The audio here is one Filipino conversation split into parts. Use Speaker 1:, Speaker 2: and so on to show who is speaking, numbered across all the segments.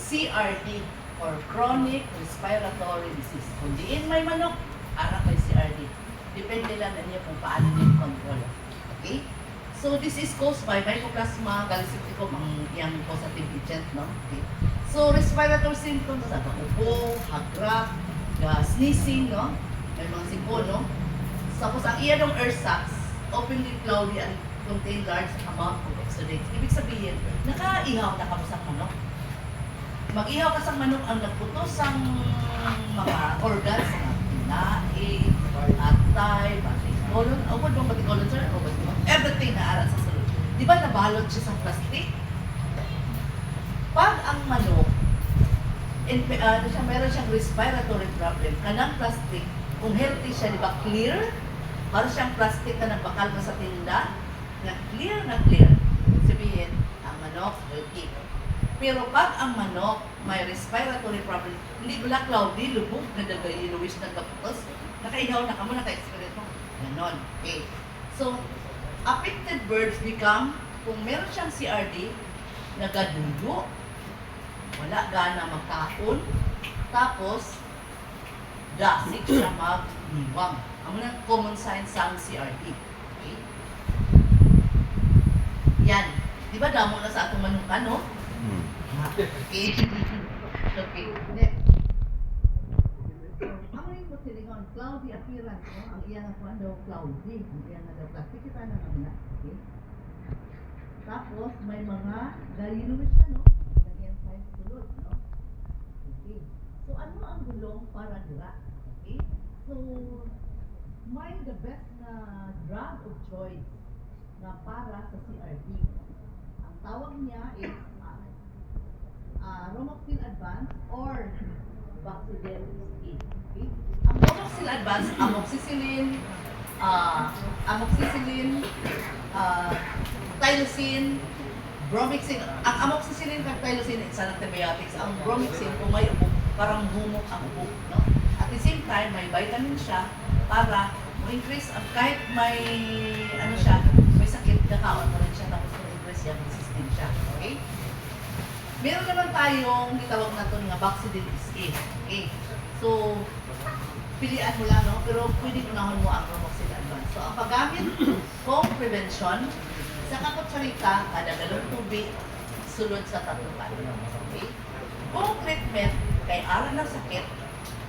Speaker 1: CRD or chronic respiratory disease. Kung diin may manok, anak may CRD. Depende lang na niya kung paano niya control. Okay? So this is caused by Mycoplasma galloscepticum, ang iyang causative agent, no? Okay. So respiratory symptoms, ubo, hagra, sneezing, no? May mga sipo, no? Tapos ang iya ng air sacs, openly cloudy and contain large amount of exudates. Ibig sabihin, nakaihaw na kamusang manok. Mag-ihaw ka sa manok ang nagputos ang mga organs, nae, atay, batikolon, award bang batikolon, sir? O batikolon? Everything na aral sa sulod. Di ba nabalot siya sa plastic? Pag ang manok, meron siyang respiratory problem, kanang plastic, kung healthy siya, di ba clear? Para siyang plastic na nagbakal mo sa tinda, na clear na clear. Sabihin, ang manok, healthy. Pero pag ang manok may respiratory problem, hindi black cloudy, lubog, nadagay, iluwis na kaputos, nakaihaw na ka mo, naka-experience mo. Ganon. Okay. So, affected birds become, kung meron siyang CRD, nagadugo, wala gana magkaon, tapos, dasig siya mag-iwang. Ang mga common signs sa CRD. Okay? Yan. Di ba damo na sa atong manukan, no? Okay. Okay. Next. Ang rin mo silingon, cloudy appearance, no? Ang iyang ako daw cloudy. Ang iyang daw plastic. Kita na naman na. Okay. Tapos, may mga galinuwis siya, no? Ang iyang size tulod, no? Okay. So, ano ang gulong para dira? Okay. So, may the best na drug of choice na para sa CRD. Ang tawag niya is Romoxil Advance or Baxidel A. Okay? Ang Romoxil Advance, amoxicillin, tylosin, bromixin. Ang amoxicillin at tylosin is antibiotics. Ang bromixin, kung may ubo, parang humok ang ubo. No? At the same time, may vitamin siya para mo-increase, kahit may may sakit, nakaon mo rin siya, tapos mo-increase yung system siya. Okay? Meron naman tayong gitawag na ito nga Baxidil A. Okay. So, pilian mo lang, no? Pero pwede unahon mo ang Romoxil Advance. So, ang paggamit kung prevention, sa kakutsarita, kada galong tubig, sulod sa tatukan. Okay? Kung treatment, kay ara ng sakit,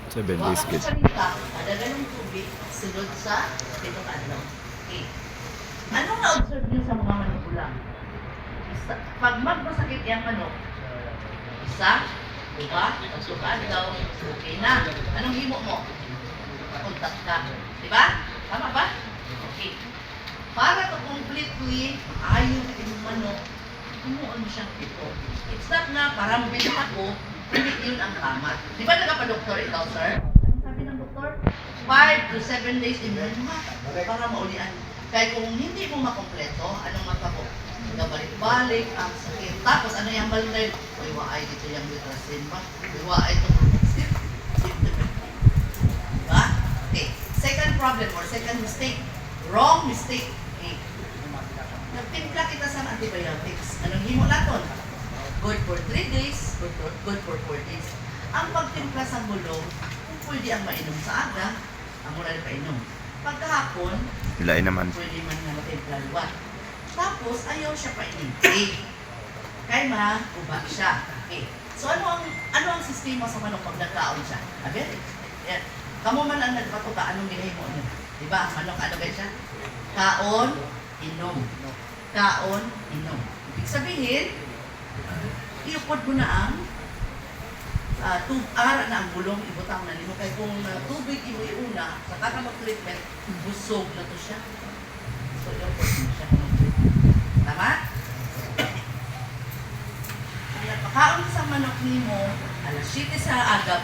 Speaker 2: 7 days kit.
Speaker 1: kakutsarita, kada galong tubig, sulod sa pitong adlaw. Okay. Ano nga observe nyo sa mga manukulang? Pag magmasakit yung manok, isa, dua, tatlo daw, okay na. Anong himo mo? Kontak ka. Diba? Tama ba? Okay. Para to completely ayaw yung manok, humuon mo siyang ito. It's not na parang bilit ako, hindi yun ang tama. Di ba nagpa-doktor ikaw, sir? Anong sabi ng doktor? 5 to 7 days in para maulian. Kaya kung hindi mo makompleto, anong matabo? Nabalik-balik ang sakit. Tapos ano yung balay? Uy, waay dito yung litrasin ba? Uy, waay ito. Diba? Okay. Second problem or second mistake. Wrong mistake. Okay. Nagtimpla kita sa antibiotics. Anong himo naton? Good for 3 days, good for 4 days. Ang pagtimpla sa bulong, kung pwede ang mainom sa aga, ang muna rin painom. Pagkahapon,
Speaker 2: Ilain naman.
Speaker 1: pwede man nga matimpla luwa. Tapos, ayaw siya painitin. Kaya ma-uba siya. Okay. So, ano ang sistema sa manok pag nagkaon siya? Abi? Yan. Kamu man ang nagpatuka, anong nilay mo niya? Diba? Ang manok, ano ba siya? Kaon, inom. Kaon, inom. Ibig sabihin, iupod mo na ang ara na ang bulong, ibutang na nimo. Kaya kung tubig imo iuna, sa kakamag-treatment, busog na to siya. So, iupod mo siya. Tama? Ang napakaon sa manok nimo, alas 7 sa agap,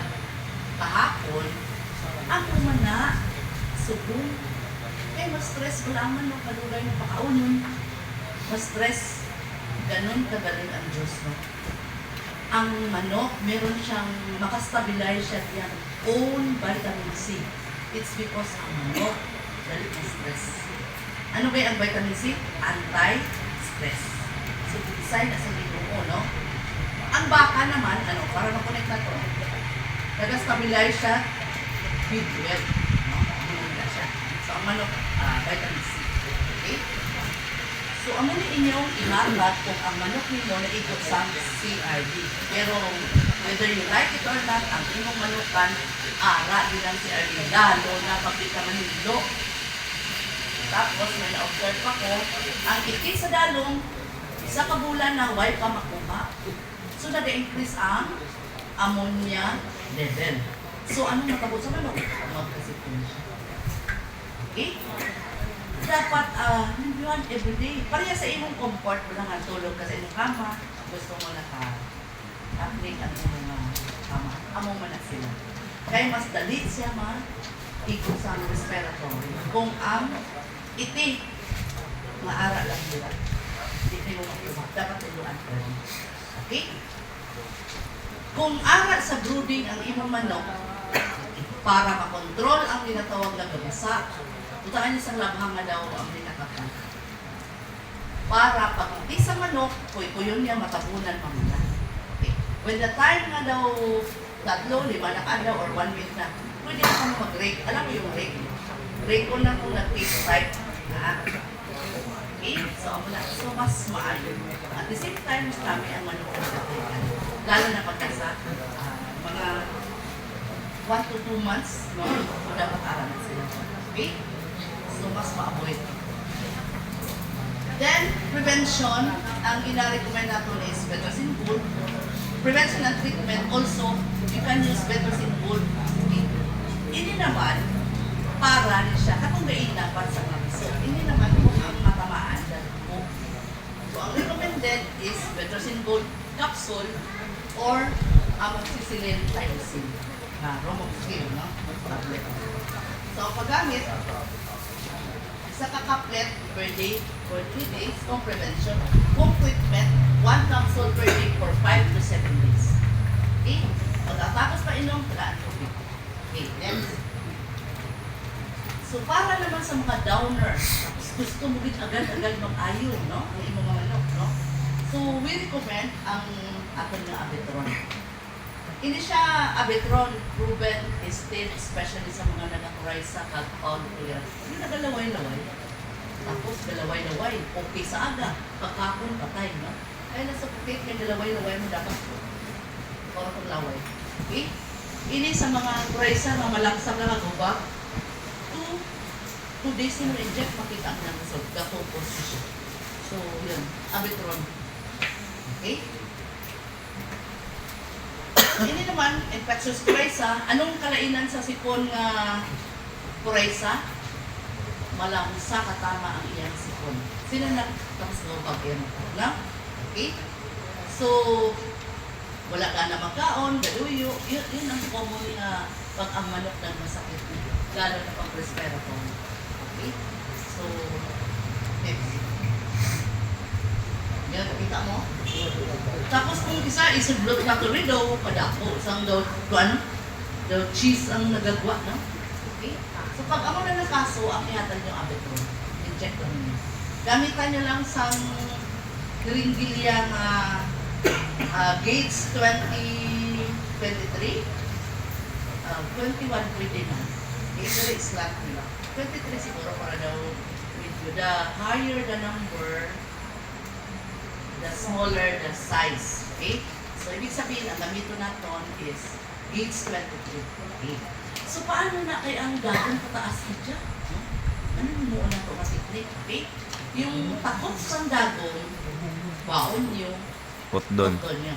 Speaker 1: kahapon, ang umana, subong, eh, mas-stress wala ang manok, malugay mo pakaunon. Mas-stress, ganun kagaling ang Diyos, no? Ang manok, meron siyang makastabilize siya yung own vitamin C. It's because ang manok, dali ang stress. Ano ba ang vitamin C? Anti-stress. So, design na sa libo mo, no? Ang Ang baka naman, ano, para makonect na to, nag-stabilize siya with well. No? Bumula siya. So, ang manok, vitamin C. Okay? So, amo ni inyong iharap kung ang manok ninyo na ikot sa CRD. Pero, whether you like it or not, ang inyong manukan, ara din ang CRD. Lalo na pag di ka manilo. Tapos, may na-observe ako, ang ikit sa dalong, isa ka bulan na why pa makuha. So, nag-increase ang ammonia level. So, anong matabot sa manok? Magkasipon siya. Okay? Dapat, yun, everyday. Pareha sa imong comfort mo lang ang tulog kasi yung kama, gusto mo naka-update ang mga kama. Amo man na sila. Kaya mas dali siya ikot sa respiratory. Kung ang iti, maara lang nila. Iti mo makiusap. Dapat iluan ka rin. Okay? Kung ara sa brooding ang imong manok, para makontrol ang tinatawag na gabasa, utaan niyo sa labhang nga daw ang pinakapan. Para pag hindi sa manok, kuy-kuyon niya matabunan mamula. Okay. When the time nga daw 3, 5 na kadaw or 1 week na, pwede na kami mag-rake. Alam mo yung rake? Rake ko na kung nag-taste type na. Okay? So, mas maayo. At the same time, mas kami ang manok na natin. Lalo na pagkasa, mga 1 to 2 months, no? So, dapat aralan sila. Okay? So, mas ma-avoid. Then, prevention, ang ina-recommend natin is Betracin Gold. Prevention and treatment, also, you can use Betracin Gold. Okay? Hindi naman, para niya siya, katong gaina para sa mga. So, hindi naman kung ang matamaan dahil po. So, ang recommended is Betracin Gold capsule or amoxicillin tyrosine. Romoxil, no? Tablet. So, ang paggamit, isa kakaplet per day for 3 days kung prevention. Kung treatment, 1 capsule per day for 5 to 7 days. Okay? Pagkatapos pa inom, tagaan tubig. Okay, next. So, para naman sa mga downer, gusto mo din agad-agad mag-ayo, no? Ang imong mga manok, no? So, we recommend ang aton nga Abetron. Hindi siya Abetron proven tested, especially sa mga nag-try sa alcohol player. Hindi nagalaway-laway. Tapos galaway-laway, okay sa aga, pagkapon, patay, no? Kaya nasa pupit, may galaway-laway mo dapat or paglaway. Okay? Ini sa mga try sa mga malangsang na nagubak, 2 days mo inject, makita ang nang result, gapopos siya. So, yun, Abetron. Okay? Ini naman, infectious coryza. Anong kalainan sa sipon nga coryza? Malamsa katama ang iyang sipon. Sino na tapos lobag yan? No? Okay? So, wala ka na magkaon, galuyo. Yun ang common nga pag ang manok na masakit. Lalo na pang respiratory. Okay? So, next. Yan, kita mo? Tapos kung isa, isudlot na to rin daw, padako. Isang daw, daw cheese ang nagagawa, no? Okay? So pag ako na nakaso, ang ihatan yung Abetron. Inject lang niyo. Gamitan nyo lang sa Ringilia na Gates 2023. 21 pwede na. Okay, pero slot nila. 23 siguro para daw with the higher the number, the smaller the size. Okay? So, ibig sabihin, ang gamito natin is Gates 23. Okay? So, paano na kaya ang gagawin pataas na dyan? No? Ano mo na ito matiklik? Okay? Yung takot sa dagong, baon nyo,
Speaker 2: Put doon.
Speaker 1: nyo.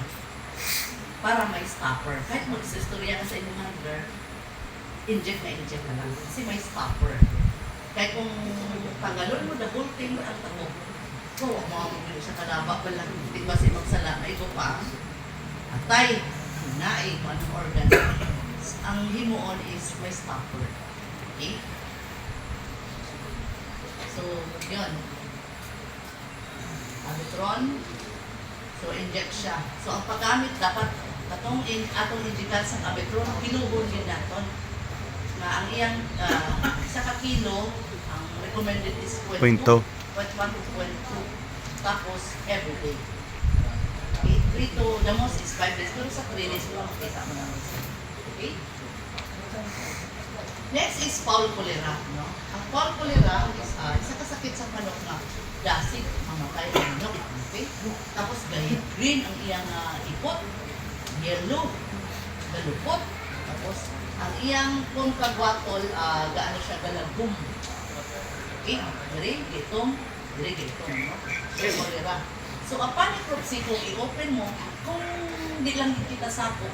Speaker 1: Para may stopper. Kahit mag-istorya ka sa inyong handler, inject ka lang. Kasi may stopper. Kahit kung tanggalon mo, double thing mo ang takot. So, mga mabili sa kalaba pa lang. Hindi ba si magsala na ito pa? Atay, hinaay, kung anong organ. Ang himuon is may stopper. Okay? So, yun. Abetron. So, inject siya. So, ang paggamit dapat atong injectan sa Abetron, kiluhon din natin. Na ang iyang isa ka kilo, ang recommended is 0.1 to 0.2. Tapos, everyday. Okay, 3 to the most is 5 days. Pero sa 3 days, wala makita mo ng result. Okay? Next is foul cholera. No? Ang foul cholera is isa kasakit sa manok na dasig, mamatay ang manok. Okay? Tapos green ang iyang ipot, yellow, galupot. Tapos ang iyang pungkagwatol, gaano siya galagum. Okay? Diri, gitong, no? So, cholera. So, upon necropsy, kung i-open mo, kung hindi lang kita sako,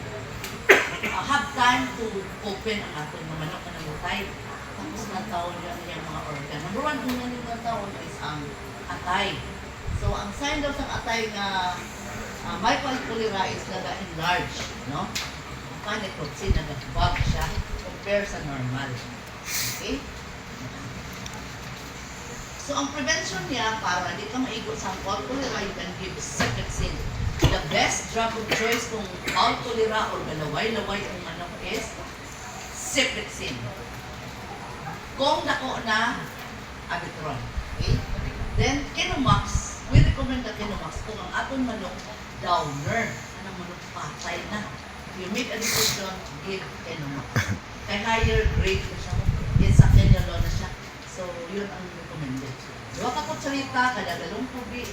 Speaker 1: have time to open ang ating mga manok na namutay. Tapos natawon yan yung mga organ. Number 1, una yung natawon is ang atay. So, ang sign daw sa atay nga may cholera is naga-enlarge, no? Upon necropsy, naga-bug siya compare sa normal. Okay? So, ang prevention niya, para di ka maigot sa foul cholera, you can give cefixime. The best drug of choice kung foul cholera or galaway-laway ang manok is cefixime. Kung dako na, Abitron. Okay? Then, Kenomax. We recommend the Kenomax kung ang atong manok downer. Anong manok patay na. You make a decision, give Kenomax. Kay higher grade ko siya. Yes, sa Kenyalo na siya. So, yun ang recommended. Dua ka kutsalita, kada galong tubig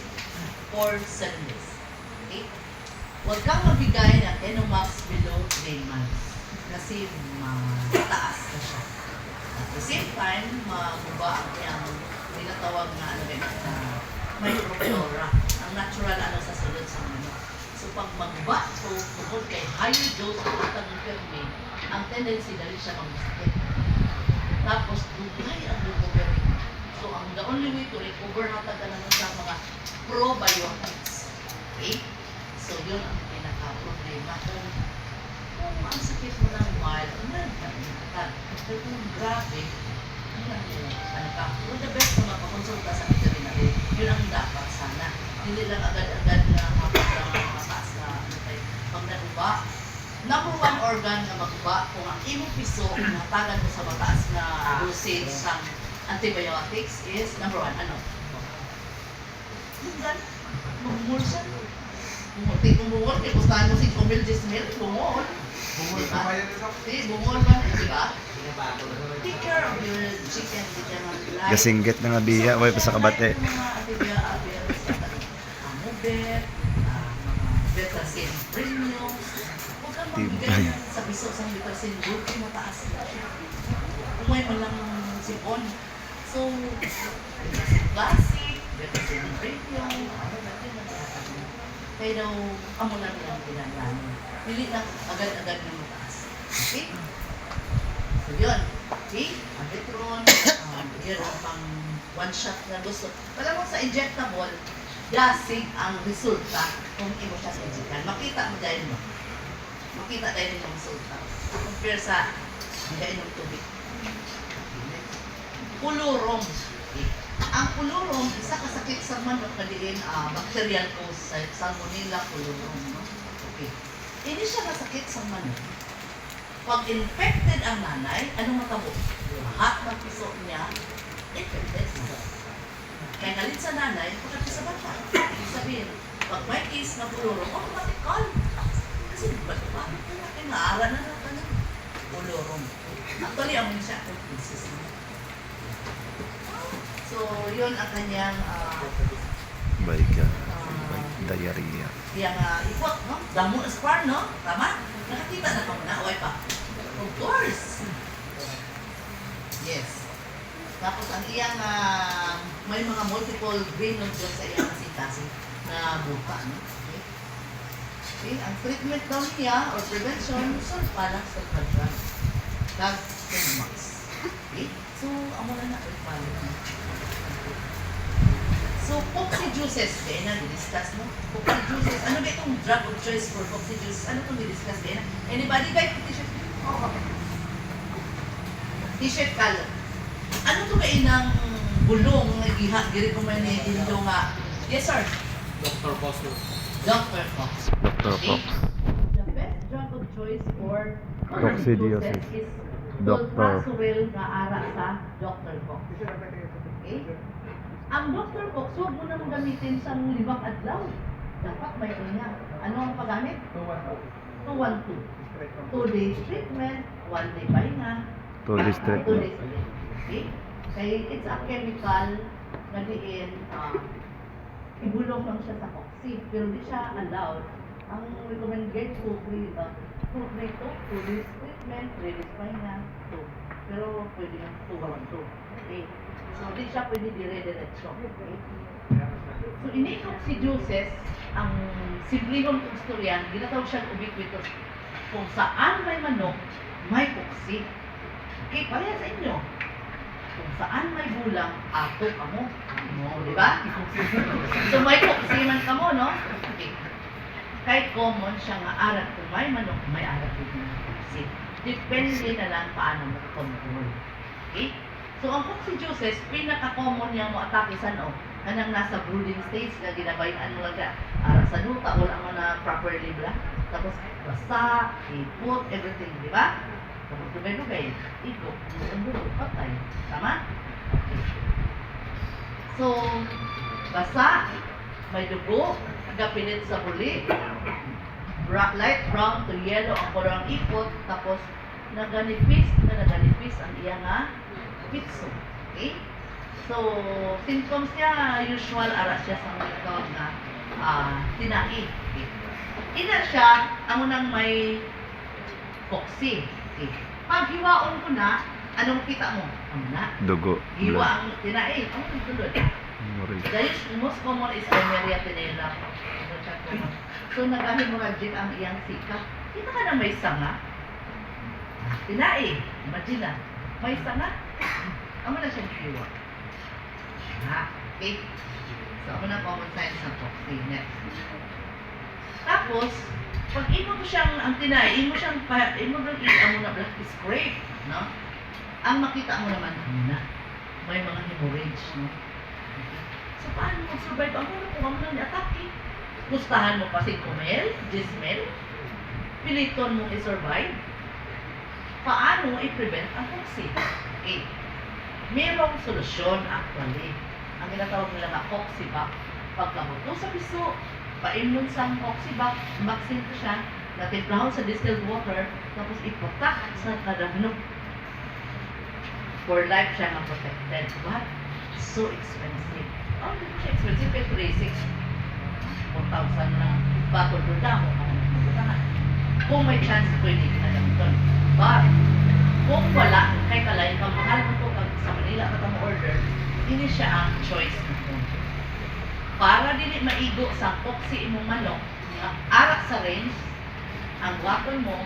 Speaker 1: for 7 days. Okay? Huwag kang mabigay ng Kenomax below 3 months. Kasi mataas na siya. At the same time, maguba ang iyang tinatawag na microflora. Ang natural sa sulod sa manok. So, pag maguba, so tungkol kay higher dose ng atang perme, ang tendency dali siya mag-sakit. Tapos, dugay ang recovery. So, the only way to recover natin naman sa mga probiotics. Okay? So, yun ang pinaka-problema. Kung ang sakit mo ng mild, meron ka rin natin. Pero kung grabe, the best na makakonsulta sa veterinary, yun ang dapat sana. Hindi lang agad-agad na mataas na pag naguba. Number 1 organ na maguba, kung ang imong piso, natagan mo sa mataas na dosage sa antibiotics is, number 1, ano? Lugan. Bumul siya. Bumul. Kaya gustahan mo si Kumil Gismil, bumul. Bumul ba? Bumul ba? Diba? Take care of your chicken.
Speaker 2: Gasinggit na nga biya, way pa sa kabate.
Speaker 1: Mga antibiotics, amubet, Betacin Premium. Huwag kang magbigay sa piso sa Betacin Gold, mataas na siya. Kung may malang sipon. So, classic, Betacin Premium, kaya daw, amo lang nilang pinaglaan. Pili lang agad-agad na mataas. Okay? So, yun. Okay? Abitron, yun ang pang one shot na gusto. Pala mo sa injectable, dasig ang resulta kung imo siya sa injectan. Makita mo dahil mo. Makita dahil mo ang resulta. Compare sa dahil ng tubig. Pulurong. Okay. Ang pulurong, isa kasakit sa manok na diin bacterial cause, Salmonella pulurong. No? Okay. Hindi siya kasakit sa manok. Pag infected ang nanay, anong matabo? Lahat ng piso niya, infected siya. Kaya galit sa nanay, pagkat sa bata. Ibig sabihin, pag may case na pulurong, automatic. Kasi bakit na natin naara na natin ng pulurong. Actually, amin siya kung pieces na. So, yun ang kanyang
Speaker 2: Baika. Diarrhea.
Speaker 1: yung ipot, no? Damo na sparm, no? Tama? Nakakita na pa muna, okay pa? Of course! Yes. Tapos ang iyang may mga multiple grain nodules sa iyang sintasin na buka, no? Okay? Okay, ang treatment daw niya or prevention, sulfalax sa drug. Kag Kenomax. Okay? So, amo na na. So, Poxy juices, din na, di-discuss mo. Poxy juices, ano ba itong drug of choice for Poxy juices? Ano itong di-discuss, din na? Anybody guys, t-shirt? Oo. T-shirt color. Ano ito ba inang bulong na gi-recommend ni Indo nga? Yes, sir.
Speaker 3: Dr. Fox.
Speaker 2: Dr. Fox.
Speaker 1: The best drug of choice for
Speaker 2: Coccidiosis.
Speaker 1: is
Speaker 2: Dr.
Speaker 1: Dolprasuril na ara sa Dr. Fox. Okay? Ang Dr. Fox, huwag mo nang gamitin sa libang adlaw. Dapat may unya. Ano ang paggamit? 212. 2 days treatment, 1 day pahinga.
Speaker 2: 2 days
Speaker 1: 2
Speaker 2: treatment.
Speaker 1: days ulit. Okay? Kaya it's a chemical na diin, ibulong lang siya sa oxy, pero di siya allowed. Ang recommended 2 days treatment, 3 days pahinga, 2. Pero pwede yung 212. Okay? So di siya pwede dire-diretso. Okay? So inicoccidiosis, ang simplihon kong istoryan, ginatawag siyang ubiquitous. Kung saan may manok, may puksi. Okay, pareha sa inyo. Kung saan may bulang, ato ka mo. No, di ba? So may puksi man ka mo, no? Okay. Kahit common siya nga arat kung may manok, may arat din ng puksi. Depende na lang paano mo control. Okay? So ang coccidiosis, pinaka-common niya mo atake sa no, kanang nasa brooding stage na ginabayan mo lang sa duta, wala mo na properly bla. Tapos basa, ipot, everything, di ba? Tapos dugay-dugay, ipot, dugo, patay. Tama? Okay. So, basa, may dugo, nagapilit sa huli, light brown to yellow ang color ang ipot, tapos naganipis ang iyang pitso. Okay? So, symptoms niya, usual, ara siya sa mga na tinai. Okay? Ina siya, ang unang may poxy. Okay. Pag hiwaon ko na, anong kita mo? Ang na.
Speaker 2: Dugo.
Speaker 1: Hiwa ang tinai. Ang sunod. Dahil most common is Emeria tenera. So, nag-hemorrhagic ang iyang sika. Kita ka na may sanga. Tinai. Imagine na. May sanga. Amo na siyang hiwa. Okay. So, amo na common signs ng poxy. Next. Tapos, pag imo mo siyang, ang tinay, imo mo na black scrape, no? Ang makita mo naman, may mga hemorrhage, no? Okay. So, paano mo survive? Ang muna kung ang atake. Gustahan mo pa 5 ml, 10 ml, piliton mo i-survive. Paano mo i-prevent ang poxy? Okay. Merong solusyon actually. Ang ginatawag nila na Oxybac. Pagkabuto sa piso, paimnon sa Oxybac, vaccine ko siya, natimplahon sa distilled water, tapos ipotak sa kadagno. For life siya nga protected. But, so expensive. Oh, hindi siya expensive. Kaya 3,600. 4,000 na. Battle doon na ako. Kung may chance, pwede ka na doon. But, kung wala, kay kalay, kung mahal mo ito sa Manila ka mo order, hindi siya ang choice mo. Para dili maigo sa poxy imong manok, arak sa range, ang water mo,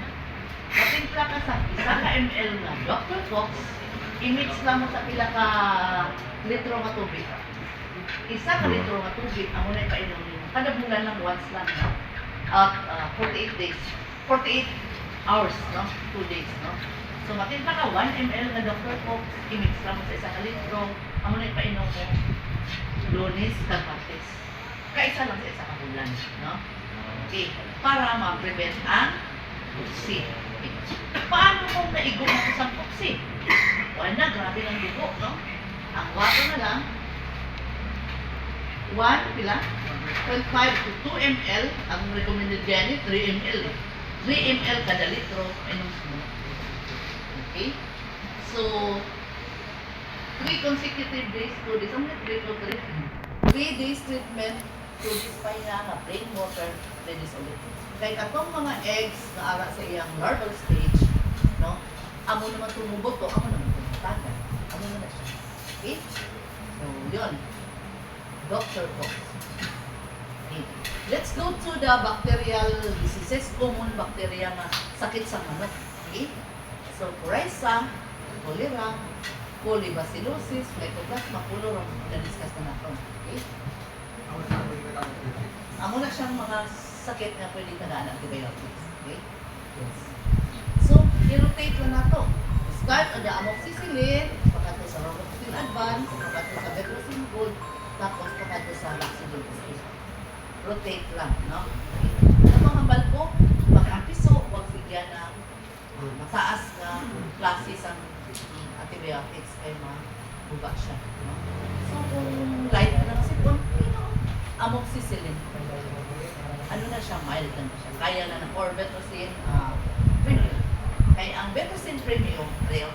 Speaker 1: matimpla ka sa 1 ka ml na Dr. Fox, i-mix lang mo sa pila ka litro nga tubig. 1 ka litro nga tubig, ang muna ipainom nimo. Kada bulan lang once lang, no? At 48 days. 48 hours, no? 2 days, no? So, matimpla ka 1 ml na Dr. Fox, i-mix lang mo sa 1 ka litro, ang muna ipainom mo. Lunes kag Martes. Kaisa lang sa 1 ka bulan, no? Okay. Para ma-prevent ang poxy. Okay. Paano kung naigo mo sa poxy? Wala, grabe ng dugo, no? Ang water na lang, 1.5 to 2 ml, ang recommended dyan 3 ml. 3 ml kada litro, inom mo. Okay? So, 3 consecutive days, 2 days, ang 3 days treatment, 2 days pa nga, plain water, 3 days ulit. Kaya katong mga eggs na ara sa iyang larval stage, no? Amo naman tumubot to, amo naman tumutagan. Amo naman siya. Okay? So, yun. Dr. Fox. Okay. Let's go to the bacterial diseases, common bacteria na sakit sa manok. Okay? So, coryza, cholera, colibacillosis, mycoplasma, puloro, na-discuss na natin. Okay? Amo na siyang mga sakit na pwede tagaan ng antibiotics. Okay? Yes. So, i-rotate na nato. Start on the amoxicillin, pagkato sa romoxin advance, pagkato sa betrosine gold, tapos pagkato sa laxidilizine. Rotate lang, no? Okay. Ang mga balko, pag ang piso, huwag bigyan na mataas na klase sa antibiotics ay mabuba siya. No? So, kung light na lang sipon, amoxicillin. Ano na siya, mild. kaya na ng or Betrocin Premium. Kaya ang Betrocin Premium, Leo,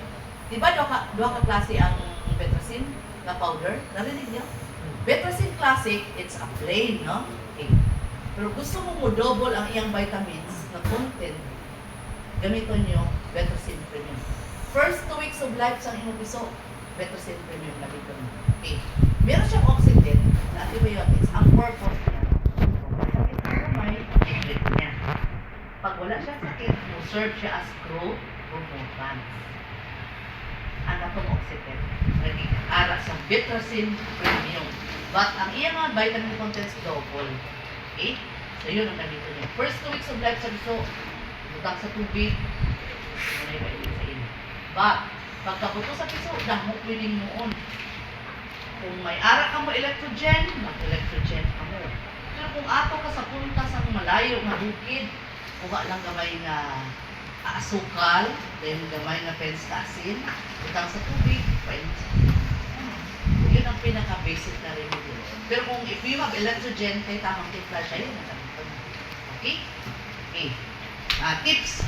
Speaker 1: di ba duha ka klase ang Betrocin na powder? Narinig niyo? Betrocin Classic, it's a plain, no? Okay. Pero gusto mo double ang iyang vitamins na content, gamiton niyo Betrocin Premium. First 2 weeks of life sa inyong piso, Betrocin Premium na dito. Okay. Meron siyang oxidant na antibiotics. Ang purpose niya, may ingredient niya. Pag wala siyang sakit, serve siya as growth hormones. Ang atong oxidant, naging ara sa Betrocin Premium. But ang iyang mga vitamin contents double. Okay? So yun ang gamitin niya. First 2 weeks of life sa piso, butang sa tubig, wala yung kainin sa inyo. But, pagkabuto sa piso, dahok piling noon. Kung may ara ka mo electrogen, mag-electrogen ka mo. Pero kung ato ka sa punta sa malayo na bukid, kuha lang gamay na asukal, then gamay na penstasin, butang sa tubig, painit sa tubig. Yun ang pinaka-basic na remedy. Pero kung if you have electrogen, kay tamang timpla siya yun. Okay? Okay. Tips.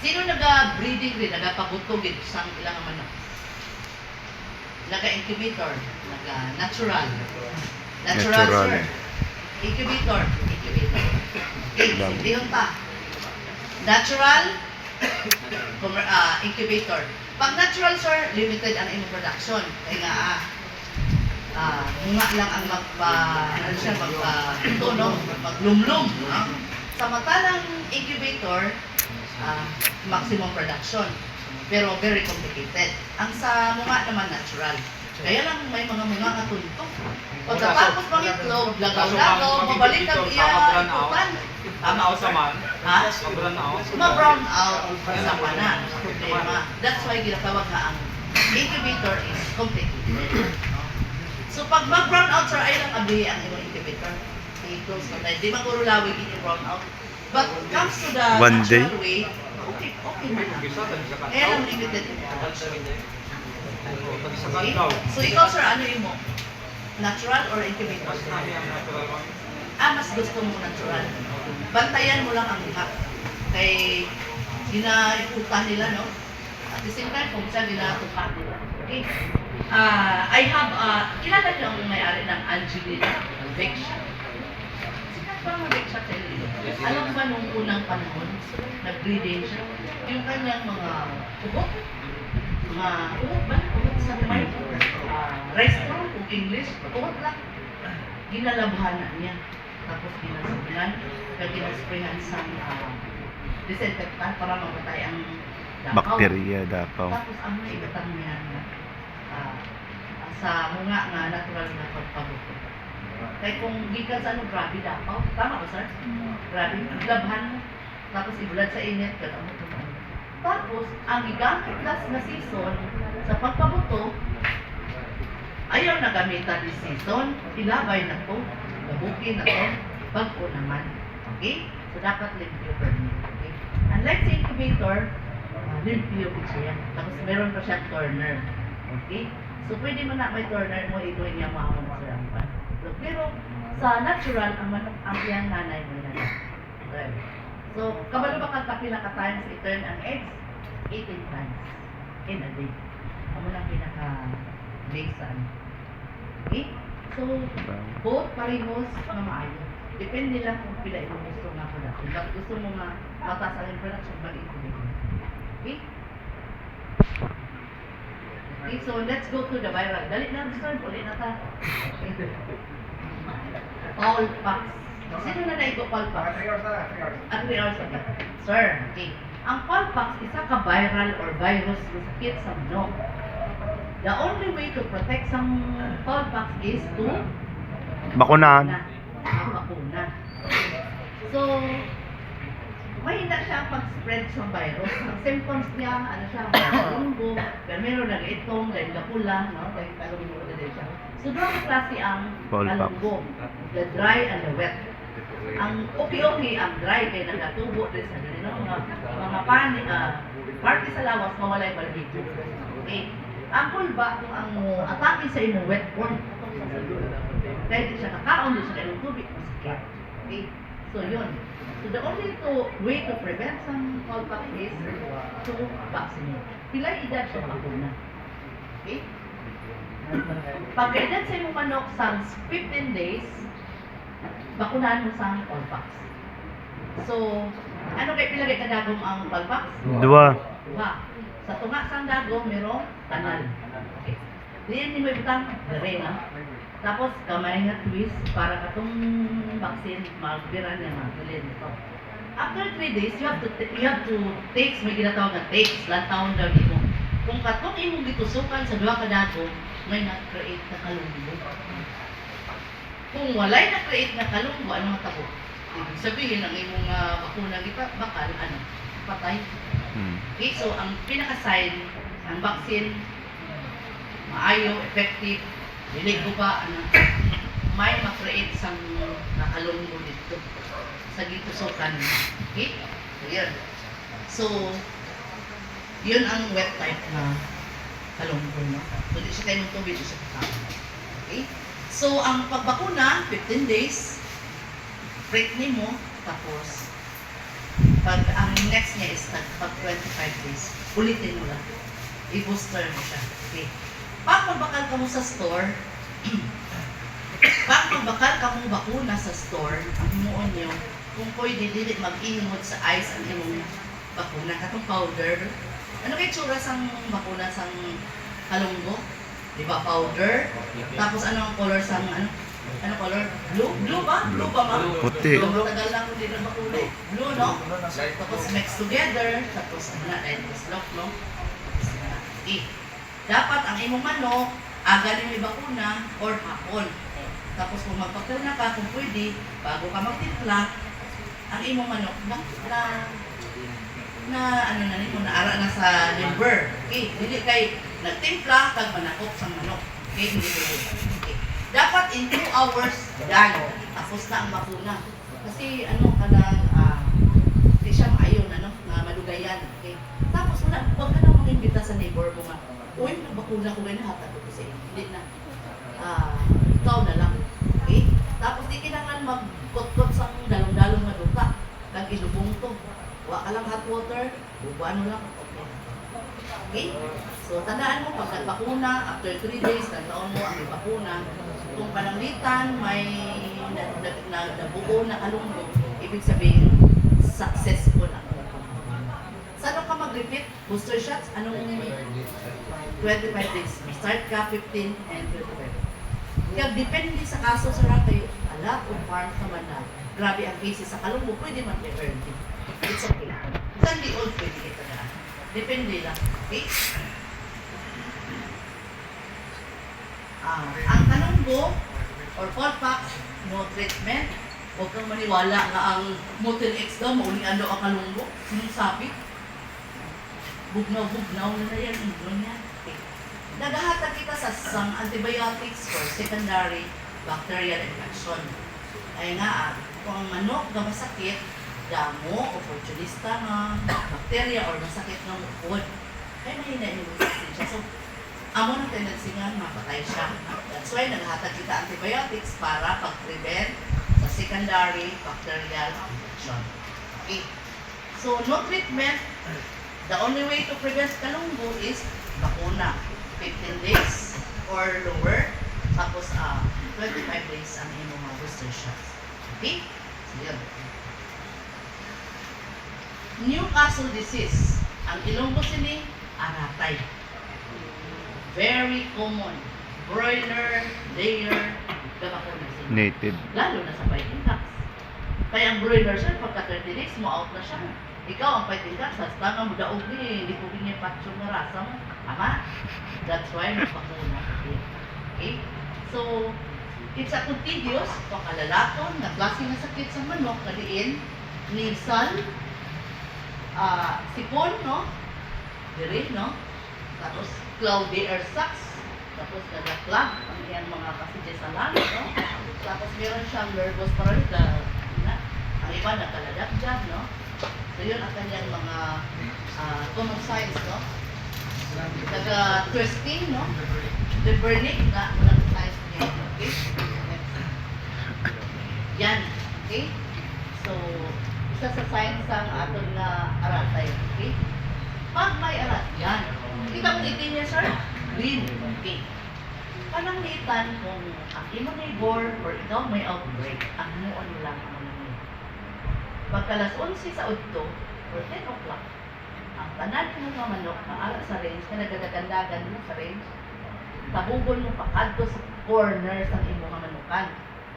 Speaker 1: Sino naga-breeding rin, naga-pagutugid sa ilang manok? Naga-incubator, naga-natural. Natural,
Speaker 2: Natural.
Speaker 1: sir. Incubator. Okay, hindi yung ta. Natural, incubator. Pag natural, sir, limited ang inyong production. Kaya nga, mga lang ang maglumlum. No? Sa mata ng incubator, maximum production. Pero very complicated. Ang sa mga naman natural. Kaya lang may mga nga tuntok. Pagkatapos ng itlog, lagaw-lagaw, mabalik ang iya ikutan.
Speaker 3: Tama o sa man?
Speaker 1: Ha?
Speaker 3: Mabrown out.
Speaker 1: Ma-brown out sa panan. Problema. That's why ginatawag nga ang incubator is complicated. So pag mag-brown out, sir, ay lang abi ang imong incubator. I-close mo na. Di magurulawig yung brown out. But comes to the
Speaker 2: One day.
Speaker 1: natural way, okay man lang. Kaya lang limited. Okay? So ikaw, sir, ano yung mo? Natural or incubator? Mas gusto mo natural. Bantayan mo lang ang mukha. Kay ginaiputan nila, no? At the same time, kung saan ginatupan nila. Okay? I have, kilala niyo ang may-ari ng Angelina Bake Shop. Sikat pa ang bake shop sa Iloilo. Alam ba nung unang panahon, nag-breeding siya, yung kanyang mga ugot, ugot ba? Ugot sa may restaurant, kung English, ugot lang. Ginalabhan na niya. Tapos ginasubulan, kaya ginasprayan sa disinfectant para mamatay ang dapaw.
Speaker 2: Bakterya dapaw.
Speaker 1: Tapos ang may ibatang niya sa mga nga natural na pagpabuto. Kaya kung gikan sa grabe dapaw, tama ba sir? Grabe, labhan mo. Tapos ibulad sa init, katamot mo. Tapos, ang gigamit na season sa pagpabuto, ayaw na gamitan ni season, ilabay na to, gabukin na to, bago naman. Okay? So, dapat limpyo per minute. Okay? Unlike sa incubator, limpyo po siya. Tapos, meron pa siyang turner. Okay? So, pwede mo na may turner mo, ito yung mamon sa rampan. So, pero, sa natural, ang iyang nanay mo na. Okay? So, kabalo ba kapila ka times i-turn ang eggs? 18 times in a day. Amo lang pinaka-base saan. Okay? So, both parehos na maayo. Depende lang kung pila yung gusto nga production. Bakit gusto mo mataas ang yung production, mag-incubate. Okay? Okay, so let's go to the viral. Dali na, start ulit na ta. Okay. Paul Pax. Sino na naigo Paul Pax? 3 hours na. Sir, okay. Ang Paul Pax, isa ka viral or virus na sakit sa manok. The only way to protect sa Paul Pax is to
Speaker 2: Bakunahan.
Speaker 1: bakuna. So, mahina siya ang pag-spread sa virus. Ang symptoms niya, ano siya, malunggo, pero meron nag-itong, dahil kapula, no? Dahil kalunggo na din siya. So, doon ang klase ang
Speaker 2: Paul Pax.
Speaker 1: malunggo, the dry and the wet. Ang okay, ang dry, kaya nagatubo din sa ganun, no? Mga party sa lawas, mawalay balahibo. Okay. Ang pulba, kung ang atake sa imong wet form, kaya di siya kakaon, di siya kailong tubig, masakit. Okay. So yun. So the only way to prevent some smallpox is to vaccinate. Pila edad sa bakuna. Okay? Pag edad sa imong manok sa 15 days, bakunahan mo sa smallpox. So, ano kay pila kay kadagom ang smallpox?
Speaker 2: 2.
Speaker 1: Diba? Sa tunga sang dagom, merong kanal. Okay. Diyan ni mo ibutang, dere na. Tapos, kamay nga twist para katong vaccine, magbira niya, magbilin ito. After 3 days, you have to takes, may ginatawag na takes, lantawon daw mo. Kung katong imong gitusukan sa duha ka dagom, may na-create na kalunggo. Kung walay na-create na kalunggo, ano ang tabo? Ibig sabihin, ang imong bakuna, bakal, ano, patay. Okay, so ang pinaka-sign, ang vaccine, maayo, effective, dili ko ba, ano, may ma-create sang nakalunggo dito sa gitusukan. Okay? So, yun. So, yun ang wet type na kalunggo, no? So, di siya kayo ng tubig, di siya kakao. Okay? So, ang pagbakuna, 15 days, break ni mo, tapos, pag ang next niya is pag 25 days, ulitin mo lang. I-booster mo siya. Okay. Pag magbakal ka mo sa store, pag magbakal ka mo bakuna sa store, ang himuon nyo, kung pwede dili mag-ingot sa ice ang imong bakuna, katong powder. Ano kay tsura sang bakuna sang kalunggo? Di ba powder? Tapos ano ang color sang ano? Ano color? Blue? Blue ba? Blue ba, ma'am?
Speaker 2: Puti.
Speaker 1: Blue, tagal lang hindi na bakuna. Blue, no? Tapos mix together, tapos ano na, slope, no? Okay. Dapat ang imong manok, aga na may bakuna or hapon. Tapos kung magpakuna ka, kung pwede, bago ka magtimpla, ang imong manok na ano na nimo naara na sa liver. Okay, dili kay nagtimpla kag manakop sa manok. Okay, hindi pwede. Okay. Dapat in 2 hours done. Tapos na ang bakuna. Kasi ano kanang di siya maayon ano, nga madugayan. Okay. Tapos wala, wag ka na mangimbita sa neighbor mo nga. Uy, nagbakuna ko ngayon, hatag ko sa iyo. Hindi na. Ikaw na lang. Okay? Tapos di kinangan magkot-kot sa dalong-dalong na duka. Kag ilubong to. Wa ka lang hot water, bubuan mo lang. Okay? Okay? So, tandaan mo, pag nagbakuna, after 3 days, tandaan mo ang bakuna. Kung pananglitan, may nabuo na kalunggo, ibig sabihin, successful ang saan ka mag-repeat? Booster shots? Anong 25 days? Start ka 15 and 25. Kaya depende sa kaso sa ratay, ala o farm sa manal. Grabe ang cases sa kalunggo, pwede man kay early. It's okay. Saan di old pwede kita na? Depende lang. Okay? Ang kalunggo or smallpox, no treatment. Huwag kang maniwala na ang Motel X daw, mauling ang kalunggo. Sinong sabi? Bugnaw na yan, yan. Okay. Naghahatag kita sa some antibiotics for secondary bacterial infection. Ay nga, kung ang manok na masakit, damo, opportunista na bacteria or masakit ng upod, kaya mahina yung vaccine siya. So, amo ng tendency nga, mapatay siya. That's why naghahatag kita antibiotics para pag-prevent sa secondary bacterial infection. Okay. So, no treatment. The only way to prevent kalunggo is bakuna. 15 days or lower. Tapos 25 days ang inyong mga booster shots. Okay? So, yun. Newcastle disease. Ang Ilonggo sini, aratay. Very common. Broiler, layer, gabakuna sila.
Speaker 2: Native.
Speaker 1: Lalo na sa fighting cocks. Kaya ang broiler siya, pagka 30 days mo, out na siya. Ikaw ang fighting cocks, sa tanga mo daog hindi ko ganyan patsong na rasa mo. Ama, that's why magpakuna. Okay? So, it's a contagious, pakalalaton, na klase na sakit sa manok, kaliin, nisan, sipon, no? Diri, no? Tapos, cloudy air sacs, tapos nagaklag, ang iyang mga passages sa langit, no? Tapos meron siyang nervous paralysis, ang iba nakaladagdag, no? So yun ang kanyang mga common signs, no? Nag-twisting, no? The burning na unang signs niya, okay? Yan, okay? So So, isa sa signs ang aton nga aratay. Okay? Pag may arat, yan. Kita mo itin niya, sir? Green. Okay. Pananglitan kung ang imo neighbor or ikaw may outbreak, ang mo ano lang ang ano niya. Pagkalas 11 sa udto or 10 o'clock, ang tanan mo nga manok na ara sa range, na nagadagandagan mo sa range, tabugon mo pakadto sa corner sa imo nga manukan.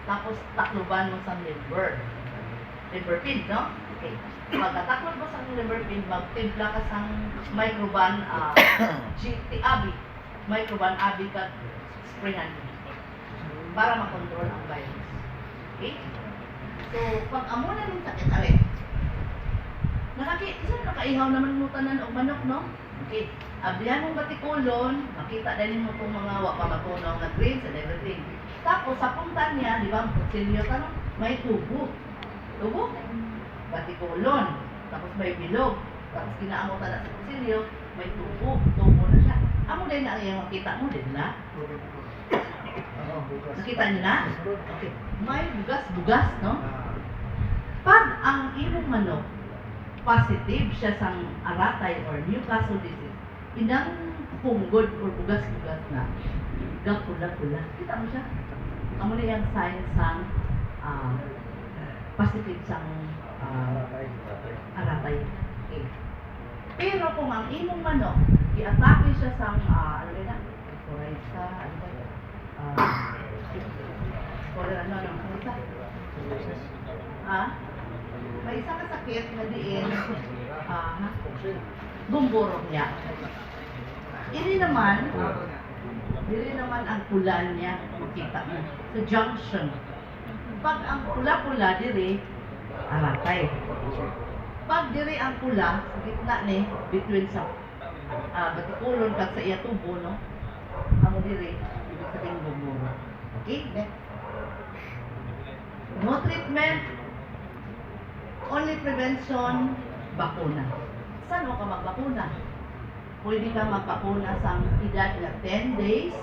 Speaker 1: Tapos takluban mo sa liver. Liver pin, no? Okay. Pagkataklod mo sa liver pin, magtimpla ka sa microban GT abi. Microban abi ka sprayan para makontrol ang virus. Okay? So, pag amo na rin sakit arin, isa nakaihaw naman mo tanan og manok, no? Okay. Abihan mong batikulon, makita din mo itong mga wapamatunaw na grains and everything. Tapos, sa punta niya, di ba, ang kutsilyo ka, no? May tubo. Tubo? Batikulon. Tapos may bilog. Tapos kinaamutan na sa kutsilyo, may tubo. Tubo na siya. Amo din na yung makita mo, din na? Nakita niyo na? Okay. May bugas-bugas, no? Pag ang imong manok, positive siya sa aratay or Newcastle disease, inang punggod or bugas-bugas na, gapula-pula. Kita mo siya? Amo na yung sign sa positive sa aratay. Okay. Pero kung ang imong manok, i-atake siya sa, ano rin na? Foresta, ano ba yun? May isa ka sakit na diin, bumburong niya. Ini naman ang pula niya, makita mo, sa junction. Pag ang pula-pula, diri, aratay. Pag diri ang pula, sa gitna ni, between sa batikulon kag sa iya tubo, no? Amo diri, ibig sabihin bumburong. Okay, next. No treatment, only prevention, bakuna. Saan mo ka magbakuna? Pwede ka magbakuna sa edad na 10 days,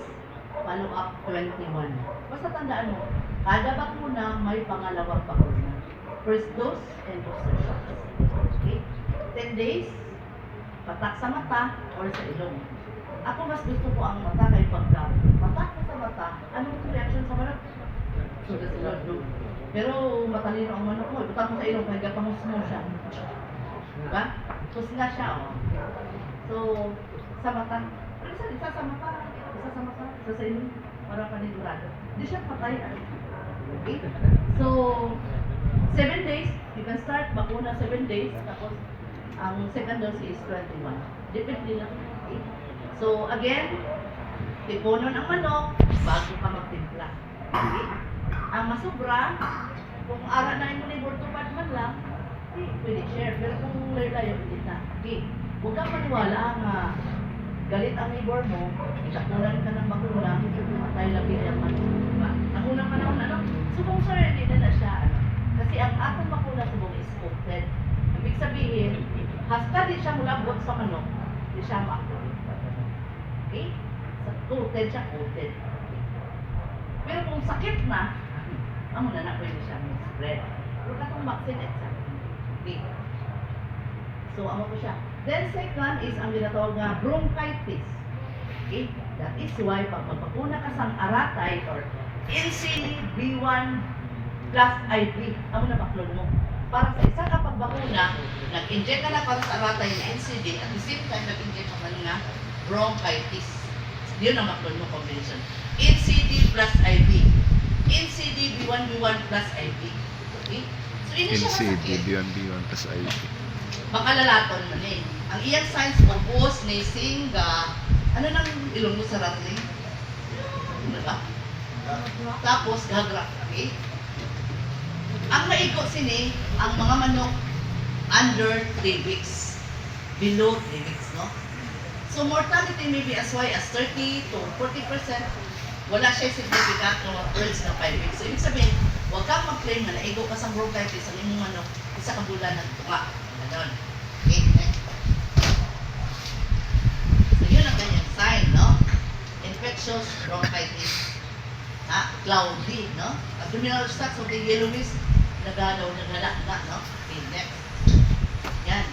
Speaker 1: follow up 21. Basta tandaan mo, kada bakuna may pangalawang bakuna. First dose and booster shots. Okay? 10 days, patak sa mata or sa ilong. Ako mas gusto ko ang mata kay pagka patak ka sa mata, anong reaction sa manok? So, that's Lord, no? Pero matalino ang manok mo, ibutan mo sa ilong, kaya gapangus mo siya. Diba? Tapos nga siya, oh. So, sa mata, pero isa sa mata, isa sa ilong, para panigurado. Hindi siya patay, okay? So, 7 days, you can start bakuna 7 days, tapos ang second dose is 21. Depende lang. Okay? So, again, tiponon ang manok bago ka magtimpla. Okay? Ang masubra, kung ara na yung neighbor tupad man lang, pwede share. Pero kung layo, hindi na. Okay. Huwag kang maniwala nga galit ang neighbor mo, itakunan ka ng bakuna, matay labi ang manok. Ang unang panahon, ano? Subong sir, hindi na siya, ano? Kasi ang atong bakuna subong is coated. Ibig sabihin, hasta di siya mulabot sa manok, di siya ma-activate. Okay? Coated siya, coated. Pero kung sakit na, amo na pwede siya spread. Pero katong vaccine, okay. So, amo ko siya. Then, second is ang ginatawag nga bronchitis. Okay? That is why, pag magpapuna ka sa aratay or NCD-B1 plus IV, amo na baklon mo. Para sa isa ka pagbakuna, nag-inject ka na para sa aratay na NCD, at the same time, nag-inject ka man nga bronchitis. Yun ang baklon mo combination. NCD plus IV. NCD B1B1 plus IV. Okay? So, ini siya
Speaker 2: NCD,
Speaker 1: masakit.
Speaker 2: B1B1 plus IV.
Speaker 1: Baka lalaton man eh. Ang iyang signs purpose, nasing, ano nang ilong mo sa rattling? Ano ba? Tapos, gagra. Okay? Ang maigo sini, ang mga manok under 3 weeks. Below 3 weeks, no? So, mortality may be as high as 30 to 40%. Wala siya significant no birds na 5 weeks. So, ibig sabihin, huwag kang mag-claim na naigo ka sa bronchitis ang inyong manok, isa ka bulan ng tunga. Ganon. Okay, next. So, yun ang kanyang sign, no? Infectious bronchitis. Cloudy, no? Abdominal sacs of the yellowish naghala na, no? Okay, next. Yan.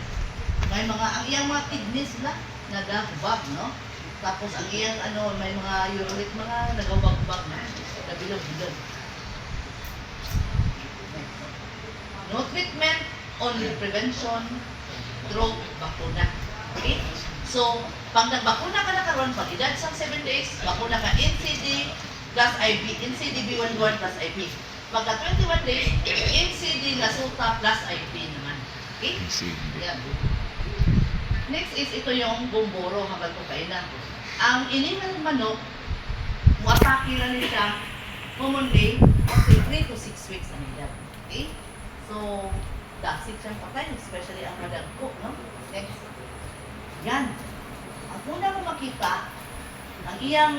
Speaker 1: Ang iyang mga kidneys na nagahubag, no? Tapos ang iyang may mga uric mga nagahubag na nabilog-bilog. No treatment, only prevention through bakuna. Okay? So, pag nagbakuna ka na karon, pag edad sa 7 days, bakuna ka NCD plus IV, NCD B11 plus IV. Pagka 21 days, NCD Lasuta plus IV naman. Okay? Yan. Next is ito yung bumburo habang kainan. Ang iningang manok, matake na rin siya commonly after 3 to 6 weeks ang edad. Okay? So, dasig siyang patay, especially ang madagko, no? Next. Yan. Ang una mo makita, ang iyang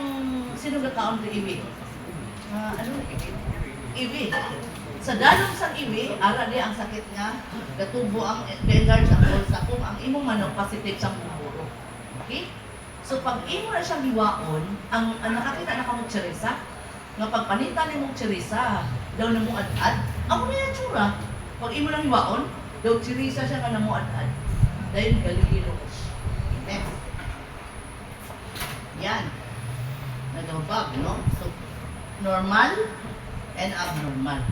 Speaker 1: sinugakaon na iwi. Ano na iwi? Iwi. Sa dalong sang iwi, ara di ang sakit nga, gatubo ang enlarge ang bulsa kung ang imong manok positive sang buburo. Okay? So, pag imo na siyang hiwaon, ang nakakita na kamong tseresa, nga pagpanitan ni mong tseresa, daw na mong ad-ad, amo na yung tsura. Pag imo lang hiwaon, daw tseresa siya ka na mong ad-ad. Dahil galigilo ko siya. Next. Yan. Nagabag, no? So, normal and abnormal.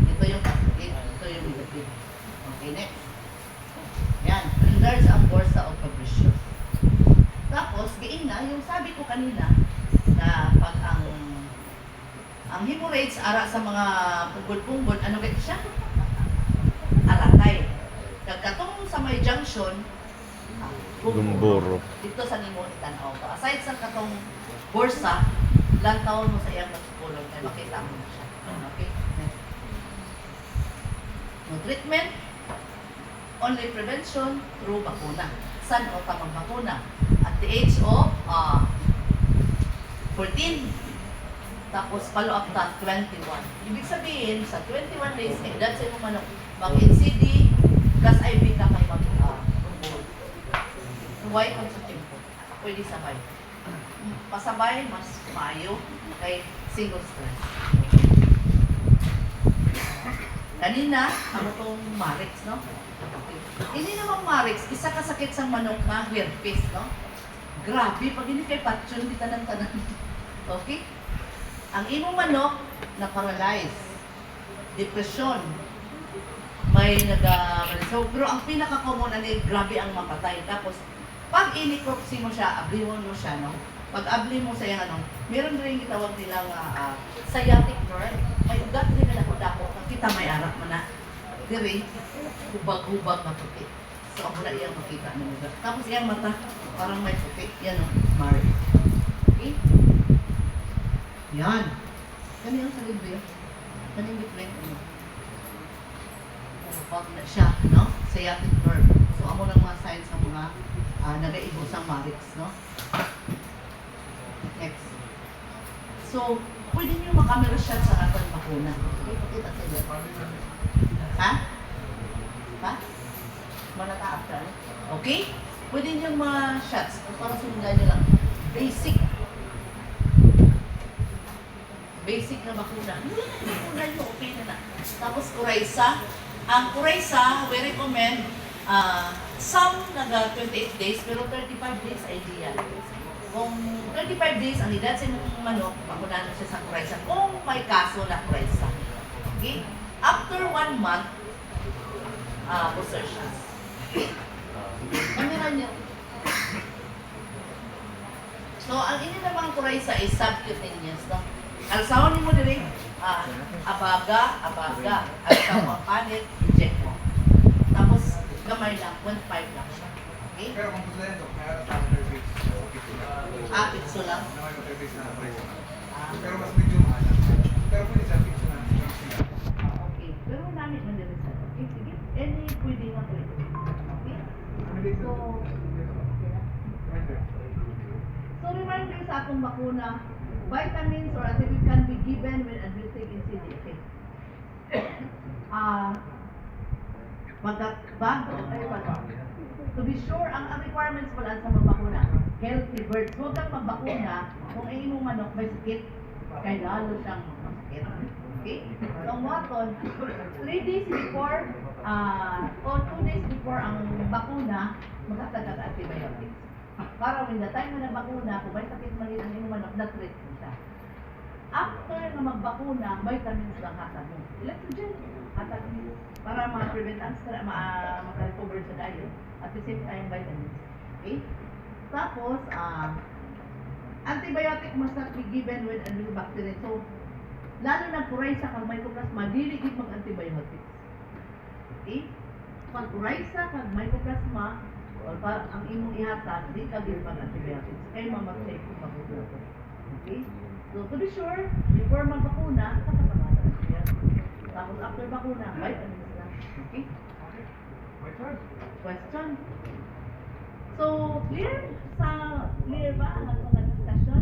Speaker 1: Ito yung positive, ito yung negative. Okay, next. Yan. Enlarge ang bursa of capricious. Tapos, giin na, yung sabi ko kanina, na pag ang hemorrhage ara sa mga punggod-punggod, ano gaya siya? Alatay. Kagkatong sa may junction,
Speaker 2: Bumburo.
Speaker 1: dito sa nimo itanaw. Aside sa katong bursa, lantaw mo sa iyang pagsukulong, ay makita mo na siya. Okay? Next. No treatment, only prevention through bakuna. San o tamang bakuna? At the age of 14. Tapos follow up ta 21. Ibig sabihin, sa 21 days, edad sa imong manok, mag-NCD, plus IV ka kay mag-bumburo. Huwag kung sa tempo. Pwede sabay. Pasabay, mas maayo kay single stress. Kanina, ano itong Marix, no? Hindi naman Marix, isa kasakit sa manok na herpes, no? Grabe, pag hindi kay patyon, hindi tanan-tanan. Okay? Ang imong manok na paralyze, depression, may so, pero ang pinaka-common ani grabe ang mapatay. Tapos, pag inicropsy mo siya, abliwon mo siya, no? Pag abli mo sa yung meron rin gitawag nilang sciatic nerve. May ugat rin na dako. Kita may arak mo na. Dire, hubag-hubag na puti. So, ako na iyang makita ng ugat. Tapos iyang mata, parang may puti. Yan, no? Mark. Okay? Yan. Kaniyang sa libro. Kaniyang between, hubag na siya, no? Sciatic nerve. So, amo ng mga signs ng mga nag-aibos ang Marix, no? Next. So, pwede nyo makamera shot sa ating bakuna. Okay, pakita sa inyo. Ha? Ha? Manataap ka, no? Okay? Pwede nyo mga shots. Para sundan nyo lang. Basic. Basic na bakuna. Bakuna nyo, okay na na. Tapos, Coryza. Ang Coryza, we recommend some naga 28 days, pero 35 days ideal. Kung 35 days ang edad sa imong manok, pakunahan siya sa Coryza. Kung may kaso na Coryza. Okay? After 1 month, possessions. Okay? Ano na niya? So, ang ini namang Coryza is subcutaneous. No? Alsawon mo din abaga. Alsawon ang panit, inject mo. Tapos, gamay lang, 1.5 lang siya. Okay?
Speaker 3: Pero kung gusto nito, mayroon sa other bits.
Speaker 1: Pitso lang.
Speaker 3: Pero mas medyo mahal. Pero pwede sa pitso na.
Speaker 1: Okay. Pero namin man din sa okay, sige. Any pwede nga pwede. Okay? So reminder sa akong bakuna, vitamins or antibiotics can be given when administering NCD. Okay? To be sure, ang requirements pala sa magbakuna, healthy birds. Huwag kang magbakuna kung ay imong manok may sakit, kaya lalo siyang masakit. Okay? So, ang waton, 3 days before, or 2 days before ang bakuna, magkatag ang antibiotics. Para when the time na bakuna, kung may sakit man ang inyong manok, na-treat mo siya. After na magbakuna, vitamins lang hatag mo. Electrogen, hatag mo. Para ma-prevent ang maka-recover sa diet. At the same time, vitamins. Okay? Tapos, antibiotic must not be given when a new bacteria. So, lalo na kuray sa kang mycoplasma, dili gid mag-antibiotics. Okay? Pag kuray sa kang mycoplasma, or ang imong ihatag, di ka gid mag-antibiotics. Kaya mamatay kung mabuto. Okay? So, to be sure, before magbakuna, kapatamadan siya. Tapos after bakuna, vitamins lang. Okay?
Speaker 3: My turn.
Speaker 1: Question? So, clear ba ang atong discussion?